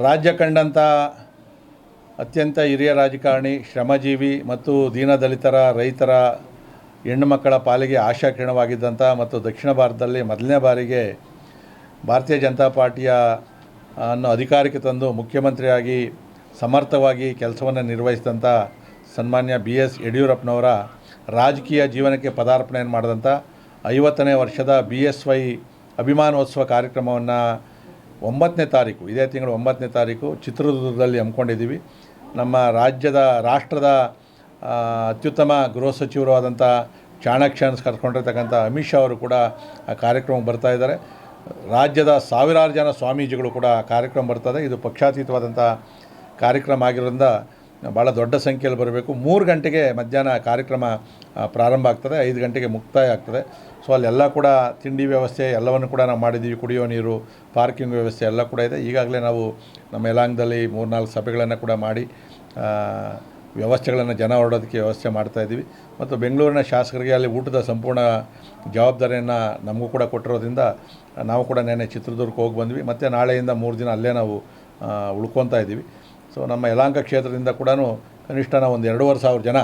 ರಾಜ್ಯ ಕಂಡಂಥ ಅತ್ಯಂತ ಹಿರಿಯ ರಾಜಕಾರಣಿ, ಶ್ರಮಜೀವಿ ಮತ್ತು ದೀನದಲಿತರ, ರೈತರ, ಹೆಣ್ಣುಮಕ್ಕಳ ಪಾಲಿಗೆ ಆಶಾಕಿರಣವಾಗಿದ್ದಂಥ ಮತ್ತು ದಕ್ಷಿಣ ಭಾರತದಲ್ಲಿ ಮೊದಲನೇ ಬಾರಿಗೆ ಭಾರತೀಯ ಜನತಾ ಪಾರ್ಟಿಯ ಅನ್ನು ಅಧಿಕಾರಕ್ಕೆ ತಂದು ಮುಖ್ಯಮಂತ್ರಿಯಾಗಿ ಸಮರ್ಥವಾಗಿ ಕೆಲಸವನ್ನು ನಿರ್ವಹಿಸಿದಂಥ ಸನ್ಮಾನ್ಯ BS ಯಡಿಯೂರಪ್ಪನವರ ರಾಜಕೀಯ ಜೀವನಕ್ಕೆ ಪದಾರ್ಪಣೆಯನ್ನು ಮಾಡಿದಂಥ 50ನೇ ವರ್ಷದ BSY ಅಭಿಮಾನೋತ್ಸವ ಕಾರ್ಯಕ್ರಮವನ್ನು 9ನೇ ತಾರೀಕು, ಇದೇ ತಿಂಗಳು 9ನೇ ತಾರೀಕು ಚಿತ್ರದುರ್ಗದಲ್ಲಿ ಹಮ್ಮಿಕೊಂಡಿದ್ದೀವಿ. ನಮ್ಮ ರಾಷ್ಟ್ರದ ಅತ್ಯುತ್ತಮ ಗೃಹ ಸಚಿವರು ಆದಂಥ ಚಾಣಕ್ಯನ ಕರ್ಕೊಂಡಿರ್ತಕ್ಕಂಥ ಅಮಿತ್ ಶಾ ಅವರು ಕೂಡ ಆ ಕಾರ್ಯಕ್ರಮಕ್ಕೆ ಬರ್ತಾ ಇದ್ದಾರೆ. ರಾಜ್ಯದ ಸಾವಿರಾರು ಜನ ಸ್ವಾಮೀಜಿಗಳು ಕೂಡ ಕಾರ್ಯಕ್ರಮ ಬರ್ತದೆ. ಇದು ಪಕ್ಷಾತೀತವಾದಂಥ ಕಾರ್ಯಕ್ರಮ ಆಗಿರೋದ್ರಿಂದ ಭಾಳ ದೊಡ್ಡ ಸಂಖ್ಯೆಯಲ್ಲಿ ಬರಬೇಕು. 3 ಗಂಟೆಗೆ ಮಧ್ಯಾಹ್ನ ಕಾರ್ಯಕ್ರಮ ಪ್ರಾರಂಭ ಆಗ್ತದೆ, 5 ಗಂಟೆಗೆ ಮುಕ್ತಾಯ ಆಗ್ತದೆ. ಸೊ ಅಲ್ಲೆಲ್ಲ ಕೂಡ ತಿಂಡಿ ವ್ಯವಸ್ಥೆ ಎಲ್ಲವನ್ನು ಕೂಡ ನಾವು ಮಾಡಿದ್ದೀವಿ. ಕುಡಿಯೋ ನೀರು, ಪಾರ್ಕಿಂಗ್ ವ್ಯವಸ್ಥೆ ಎಲ್ಲ ಕೂಡ ಇದೆ. ಈಗಾಗಲೇ ನಾವು ನಮ್ಮ ಯಲಾಂಗದಲ್ಲಿ 3-4 ಸಭೆಗಳನ್ನು ಕೂಡ ಮಾಡಿ ವ್ಯವಸ್ಥೆಗಳನ್ನು ಜನ ಹೊರಡೋದಕ್ಕೆ ವ್ಯವಸ್ಥೆ ಮಾಡ್ತಾಯಿದ್ದೀವಿ. ಮತ್ತು ಬೆಂಗಳೂರಿನ ಶಾಸಕರಿಗೆ ಅಲ್ಲಿ ಊಟದ ಸಂಪೂರ್ಣ ಜವಾಬ್ದಾರಿಯನ್ನು ನಮಗೂ ಕೂಡ ಕೊಟ್ಟಿರೋದ್ರಿಂದ ನಾವು ಕೂಡ ನೆನ್ನೆ ಚಿತ್ರದುರ್ಗಕ್ಕೆ ಹೋಗಿ ಬಂದ್ವಿ. ಮತ್ತು ನಾಳೆಯಿಂದ 3 ದಿನ ಅಲ್ಲೇ ನಾವು ಉಳ್ಕೊತಾ ಇದ್ದೀವಿ. ಸೊ ನಮ್ಮ ಯಲಹಂಕ ಕ್ಷೇತ್ರದಿಂದ ಕೂಡ ಕನಿಷ್ಠ ನಾವು ಒಂದು 2,500 ಜನ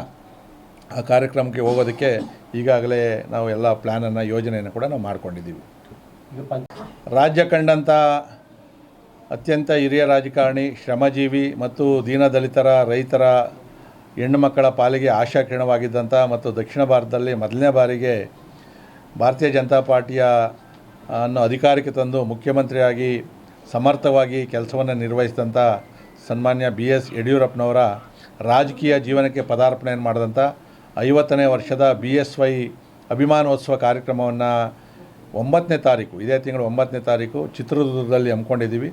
ಆ ಕಾರ್ಯಕ್ರಮಕ್ಕೆ ಹೋಗೋದಕ್ಕೆ ಈಗಾಗಲೇ ನಾವು ಎಲ್ಲ ಪ್ಲ್ಯಾನನ್ನು, ಯೋಜನೆಯನ್ನು ಕೂಡ ನಾವು ಮಾಡ್ಕೊಂಡಿದ್ದೀವಿ. ರಾಜ್ಯ ಕಂಡಂಥ ಅತ್ಯಂತ ಹಿರಿಯ ರಾಜಕಾರಣಿ, ಶ್ರಮಜೀವಿ ಮತ್ತು ದೀನದಲಿತರ, ರೈತರ, ಹೆಣ್ಣುಮಕ್ಕಳ ಪಾಲಿಗೆ ಆಶಾಕಿರಣವಾಗಿದ್ದಂಥ ಮತ್ತು ದಕ್ಷಿಣ ಭಾರತದಲ್ಲಿ ಮೊದಲನೇ ಬಾರಿಗೆ ಭಾರತೀಯ ಜನತಾ ಪಾರ್ಟಿಯ ಅನ್ನು ಅಧಿಕಾರಕ್ಕೆ ತಂದು ಮುಖ್ಯಮಂತ್ರಿಯಾಗಿ ಸಮರ್ಥವಾಗಿ ಕೆಲಸವನ್ನು ನಿರ್ವಹಿಸಿದಂಥ ಸನ್ಮಾನ್ಯ BS ಯಡಿಯೂರಪ್ಪನವರ ರಾಜಕೀಯ ಜೀವನಕ್ಕೆ ಪದಾರ್ಪಣೆಯನ್ನು ಮಾಡಿದಂಥ 50ನೇ ವರ್ಷದ BSY ಅಭಿಮಾನೋತ್ಸವ ಕಾರ್ಯಕ್ರಮವನ್ನು 9ನೇ ತಾರೀಕು, ಇದೇ ತಿಂಗಳು 9ನೇ ತಾರೀಕು ಚಿತ್ರದುರ್ಗದಲ್ಲಿ ಹಮ್ಮಿಕೊಂಡಿದ್ದೀವಿ.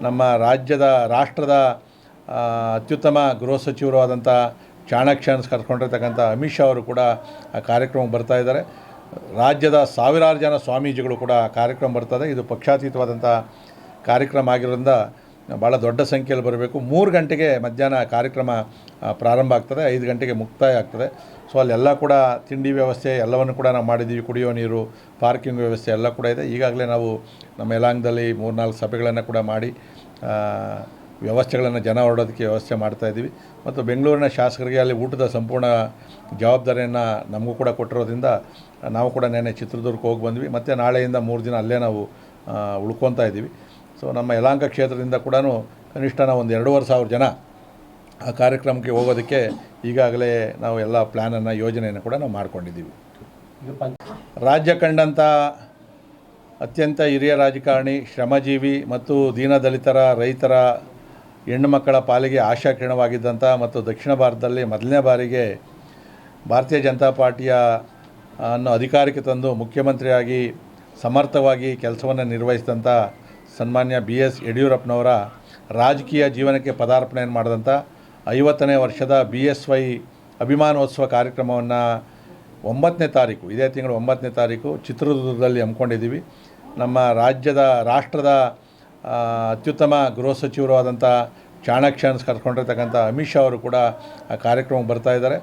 ನಮ್ಮ ರಾಷ್ಟ್ರದ ಅತ್ಯುತ್ತಮ ಗೃಹ ಸಚಿವರು ಆದಂಥ ಚಾಣಕ್ಯನ ಕರ್ಕೊಂಡಿರ್ತಕ್ಕಂಥ ಅಮಿತ್ ಶಾ ಅವರು ಕೂಡ ಆ ಕಾರ್ಯಕ್ರಮಕ್ಕೆ ಬರ್ತಾ ಇದ್ದಾರೆ. ರಾಜ್ಯದ ಸಾವಿರಾರು ಜನ ಸ್ವಾಮೀಜಿಗಳು ಕೂಡ ಕಾರ್ಯಕ್ರಮ ಬರ್ತದೆ. ಇದು ಪಕ್ಷಾತೀತವಾದಂಥ ಕಾರ್ಯಕ್ರಮ ಆಗಿರೋದ್ರಿಂದ ಭಾಳ ದೊಡ್ಡ ಸಂಖ್ಯೆಯಲ್ಲಿ ಬರಬೇಕು. 3 ಗಂಟೆಗೆ ಮಧ್ಯಾಹ್ನ ಕಾರ್ಯಕ್ರಮ ಪ್ರಾರಂಭ ಆಗ್ತದೆ, 5 ಗಂಟೆಗೆ ಮುಕ್ತಾಯ ಆಗ್ತದೆ. ಸೊ ಅಲ್ಲೆಲ್ಲ ಕೂಡ ತಿಂಡಿ ವ್ಯವಸ್ಥೆ ಎಲ್ಲವನ್ನು ಕೂಡ ನಾವು ಮಾಡಿದ್ದೀವಿ. ಕುಡಿಯೋ ನೀರು, ಪಾರ್ಕಿಂಗ್ ವ್ಯವಸ್ಥೆ ಎಲ್ಲ ಕೂಡ ಇದೆ. ಈಗಾಗಲೇ ನಾವು ನಮ್ಮ ಯಲಾಂಗದಲ್ಲಿ 3-4 ಸಭೆಗಳನ್ನು ಕೂಡ ಮಾಡಿ ವ್ಯವಸ್ಥೆಗಳನ್ನು ಜನ ಹೊರಡೋದಕ್ಕೆ ವ್ಯವಸ್ಥೆ ಮಾಡ್ತಾಯಿದ್ದೀವಿ. ಮತ್ತು ಬೆಂಗಳೂರಿನ ಶಾಸಕರಿಗೆ ಅಲ್ಲಿ ಊಟದ ಸಂಪೂರ್ಣ ಜವಾಬ್ದಾರಿಯನ್ನು ನಮಗೂ ಕೂಡ ಕೊಟ್ಟಿರೋದ್ರಿಂದ ನಾವು ಕೂಡ ನೆನ್ನೆ ಚಿತ್ರದುರ್ಗಕ್ಕೆ ಹೋಗಿ ಬಂದ್ವಿ. ಮತ್ತು ನಾಳೆಯಿಂದ 3 ದಿನ ಅಲ್ಲೇ ನಾವು ಉಳ್ಕೊತಾ ಇದ್ದೀವಿ. ಸೊ ನಮ್ಮ ಯಲಹಂಕ ಕ್ಷೇತ್ರದಿಂದ ಕೂಡ ಕನಿಷ್ಠ ನಾವು ಒಂದು 2,500 ಜನ ಆ ಕಾರ್ಯಕ್ರಮಕ್ಕೆ ಹೋಗೋದಕ್ಕೆ ಈಗಾಗಲೇ ನಾವು ಎಲ್ಲ ಪ್ಲ್ಯಾನನ್ನು, ಯೋಜನೆಯನ್ನು ಕೂಡ ನಾವು ಮಾಡ್ಕೊಂಡಿದ್ದೀವಿ. ರಾಜ್ಯ ಕಂಡಂಥ ಅತ್ಯಂತ ಹಿರಿಯ ರಾಜಕಾರಣಿ, ಶ್ರಮಜೀವಿ ಮತ್ತು ದೀನದಲಿತರ, ರೈತರ, ಹೆಣ್ಣುಮಕ್ಕಳ ಪಾಲಿಗೆ ಆಶಾಕಿರಣವಾಗಿದ್ದಂಥ ಮತ್ತು ದಕ್ಷಿಣ ಭಾರತದಲ್ಲಿ ಮೊದಲನೇ ಬಾರಿಗೆ ಭಾರತೀಯ ಜನತಾ ಪಾರ್ಟಿಯ ಅನ್ನು ಅಧಿಕಾರಕ್ಕೆ ತಂದು ಮುಖ್ಯಮಂತ್ರಿಯಾಗಿ ಸಮರ್ಥವಾಗಿ ಕೆಲಸವನ್ನು ನಿರ್ವಹಿಸಿದಂಥ ಸನ್ಮಾನ್ಯ BS ಯಡಿಯೂರಪ್ಪನವರ ರಾಜಕೀಯ ಜೀವನಕ್ಕೆ ಪದಾರ್ಪಣೆಯನ್ನು ಮಾಡಿದಂಥ 50ನೇ ವರ್ಷದ BSY ಅಭಿಮಾನೋತ್ಸವ ಕಾರ್ಯಕ್ರಮವನ್ನು 9ನೇ ತಾರೀಕು, ಇದೇ ತಿಂಗಳು 9ನೇ ತಾರೀಕು ಚಿತ್ರದುರ್ಗದಲ್ಲಿ ಹಮ್ಮಿಕೊಂಡಿದ್ದೀವಿ. ನಮ್ಮ ರಾಷ್ಟ್ರದ ಅತ್ಯುತ್ತಮ ಗೃಹ ಸಚಿವರು ಆದಂಥ ಚಾಣಕ್ಯನ ಕರ್ಕೊಂಡಿರ್ತಕ್ಕಂಥ ಅಮಿತ್ ಶಾ ಅವರು ಕೂಡ ಆ ಕಾರ್ಯಕ್ರಮಕ್ಕೆ ಬರ್ತಾ ಇದ್ದಾರೆ.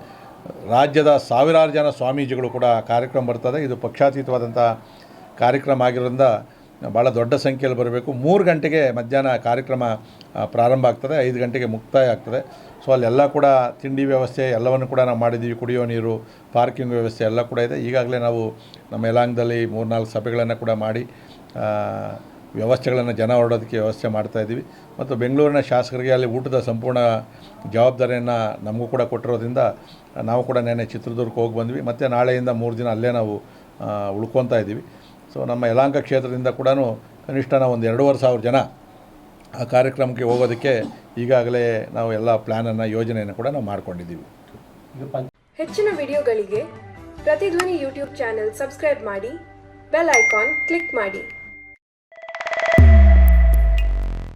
ರಾಜ್ಯದ ಸಾವಿರಾರು ಜನ ಸ್ವಾಮೀಜಿಗಳು ಕೂಡ ಕಾರ್ಯಕ್ರಮ ಬರ್ತದೆ. ಇದು ಪಕ್ಷಾತೀತವಾದಂಥ ಕಾರ್ಯಕ್ರಮ ಆಗಿರೋದ್ರಿಂದ ಭಾಳ ದೊಡ್ಡ ಸಂಖ್ಯೆಯಲ್ಲಿ ಬರಬೇಕು. 3 ಗಂಟೆಗೆ ಮಧ್ಯಾಹ್ನ ಕಾರ್ಯಕ್ರಮ ಪ್ರಾರಂಭ ಆಗ್ತದೆ, 5 ಗಂಟೆಗೆ ಮುಕ್ತಾಯ ಆಗ್ತದೆ. ಸೊ ಅಲ್ಲೆಲ್ಲ ಕೂಡ ತಿಂಡಿ ವ್ಯವಸ್ಥೆ ಎಲ್ಲವನ್ನು ಕೂಡ ನಾವು ಮಾಡಿದ್ದೀವಿ. ಕುಡಿಯೋ ನೀರು, ಪಾರ್ಕಿಂಗ್ ವ್ಯವಸ್ಥೆ ಎಲ್ಲ ಕೂಡ ಇದೆ. ಈಗಾಗಲೇ ನಾವು ನಮ್ಮ ಯಲಾಂಗದಲ್ಲಿ 3-4 ಸಭೆಗಳನ್ನು ಕೂಡ ಮಾಡಿ ವ್ಯವಸ್ಥೆಗಳನ್ನು ಜನ ಹೊರಡೋದಕ್ಕೆ ವ್ಯವಸ್ಥೆ ಮಾಡ್ತಾಯಿದ್ದೀವಿ. ಮತ್ತು ಬೆಂಗಳೂರಿನ ಶಾಸಕರಿಗೆ ಅಲ್ಲಿ ಊಟದ ಸಂಪೂರ್ಣ ಜವಾಬ್ದಾರಿಯನ್ನು ನಮಗೂ ಕೂಡ ಕೊಟ್ಟಿರೋದ್ರಿಂದ ನಾವು ಕೂಡ ನೆನ್ನೆ ಚಿತ್ರದುರ್ಗಕ್ಕೆ ಹೋಗಿ ಬಂದ್ವಿ. ಮತ್ತು ನಾಳೆಯಿಂದ 3 ದಿನ ಅಲ್ಲೇ ನಾವು ಉಳ್ಕೊತಾ ಇದ್ದೀವಿ. ಸೊ ನಮ್ಮ ಯಲಹಂಕ ಕ್ಷೇತ್ರದಿಂದ ಕೂಡ ಕನಿಷ್ಠ ನಾವು ಒಂದು 2,500 ಜನ ಆ ಕಾರ್ಯಕ್ರಮಕ್ಕೆ ಹೋಗೋದಕ್ಕೆ ಈಗಾಗಲೇ ನಾವು ಎಲ್ಲ ಪ್ಲ್ಯಾನನ್ನು, ಯೋಜನೆಯನ್ನು ಕೂಡ ನಾವು ಮಾಡ್ಕೊಂಡಿದ್ದೀವಿ. ಹೆಚ್ಚಿನ ವಿಡಿಯೋಗಳಿಗೆ ಪ್ರತಿಧ್ವನಿ ಯೂಟ್ಯೂಬ್ ಚಾನೆಲ್ ಸಬ್ಸ್ಕ್ರೈಬ್ ಮಾಡಿ, ಬೆಲ್ ಐಕಾನ್ ಕ್ಲಿಕ್ ಮಾಡಿ.